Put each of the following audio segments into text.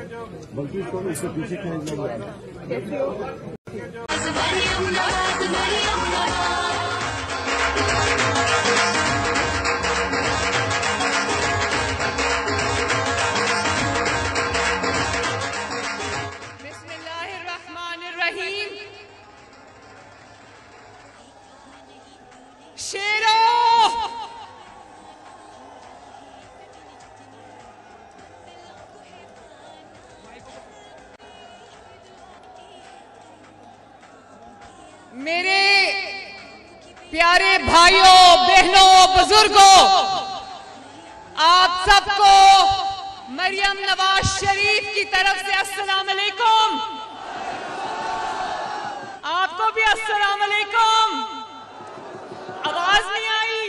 बल्कि इससे पीछे खींचना बिस्मिल्लाहिर्रहमानिर्रहीम। मेरे प्यारे भाइयों, बहनों, बुजुर्गों, आप सबको मरियम नवाज शरीफ की तरफ से अस्सलाम अलैकुम। आपको भी अस्सलाम अलैकुम। आवाज नहीं आई?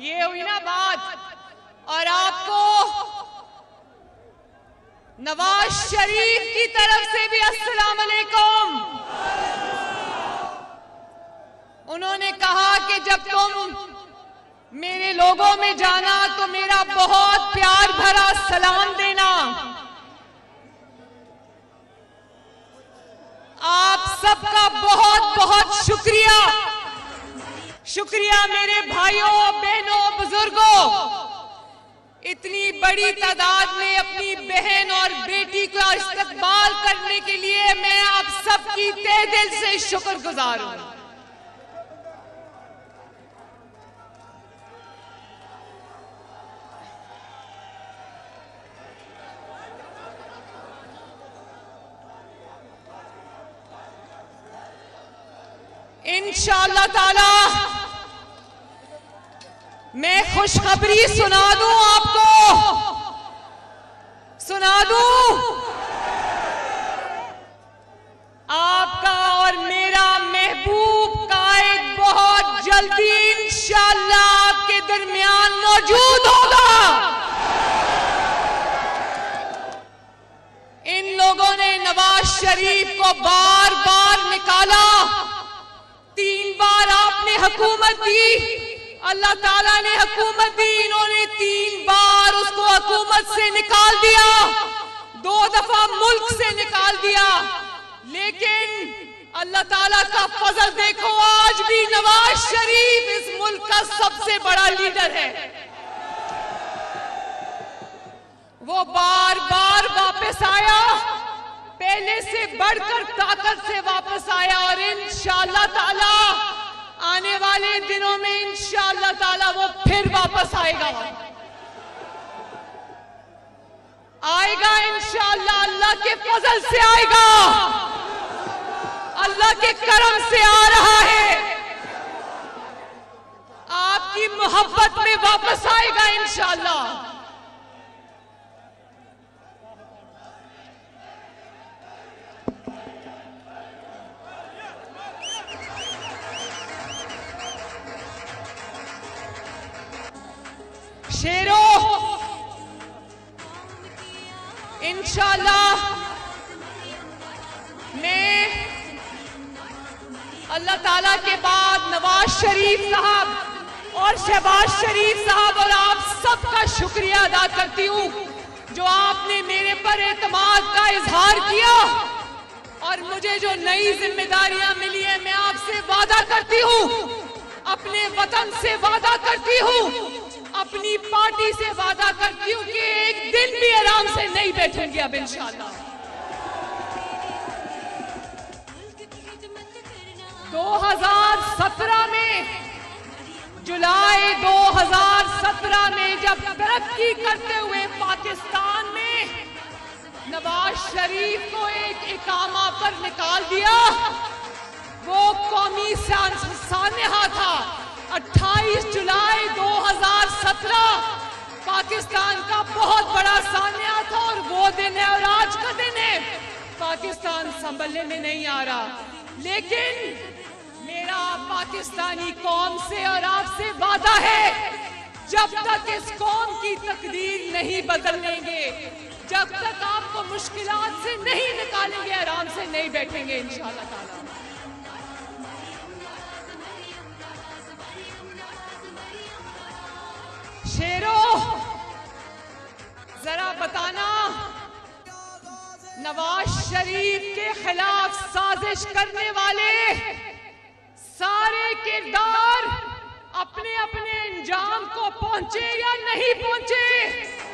ये हुई ना बात। और आपको नवाज शरीफ की तरफ से भी अस्सलाम अलैकुम। उन्होंने कहा कि जब तुम मेरे लोगों में जाना तो मेरा बहुत प्यार भरा सलाम देना। आप सबका बहुत बहुत शुक्रिया। शुक्रिया मेरे भाइयों, बहनों, बुजुर्गों। इतनी बड़ी तादाद में अपनी बहन और बेटी का इस्तकबाल करने के लिए मैं आप सबकी तहे दिल से शुक्रगुजार हूं। इंशाअल्लाह ताला मैं खुशखबरी सुना दूं आपको, सुना दूं। आपका और मेरा महबूब कायद बहुत जल्दी इंशाअल्लाह आपके दरमियान मौजूद होगा। इन लोगों ने नवाज शरीफ को बार बार निकाला। 3 बार आपने हुकूमत दी, अल्लाह ताला ने हुकूमत दी, इन्होंने 3 बार उसको हुकूमत से निकाल दिया, 2 दफा मुल्क से निकाल दिया। लेकिन अल्लाह ताला का फजल देखो, आज भी नवाज शरीफ इस मुल्क का सबसे बड़ा लीडर है। वो बार बार वापस आया, पहले से बढ़कर ताकत से वापस आया। और इंशाअल्लाह ताला आने वाले दिनों में इंशाअल्लाह ताला वो फिर वापस आएगा, आएगा इंशाअल्लाह। अल्लाह के फजल से आएगा, अल्लाह के करम से आ रहा है। आपकी मोहब्बत में वापस आएगा इंशाअल्लाह। शेरों, इंशाअल्लाह मैं अल्लाह ताला के बाद नवाज शरीफ साहब और शहबाज शरीफ साहब और आप सबका शुक्रिया अदा करती हूँ जो आपने मेरे पर एतमाद का इजहार किया। और मुझे जो नई जिम्मेदारियां मिली है, मैं आपसे वादा करती हूँ, अपने वतन से वादा करती हूँ, अपनी पार्टी से वादा करती हूँ कि एक दिन भी आराम से नहीं बैठेंगे अब इंशाअल्लाह। 2017 में, जुलाई 2017 में जब तरक्की करते हुए पाकिस्तान में नवाज शरीफ को एक इकामा पर निकाल दिया, वो कौमी सानहा था। 28 जुलाई 2017 पाकिस्तान का बहुत बड़ा सानहा था और वो दिन है और आज का दिन है। पाकिस्तान संभलने में नहीं आ रहा, लेकिन मेरा पाकिस्तानी कौम से और आपसे वादा है, जब तक इस कौम की तकदीर नहीं बदलेंगे, जब तक आपको मुश्किलात से नहीं निकालेंगे, आराम से नहीं बैठेंगे इंशाअल्लाह ताला। शेरों, जरा बताना, नवाज शरीफ के खिलाफ साजिश करने वाले सारे किरदार अपने अपने अंजाम को पहुंचे या नहीं पहुंचे?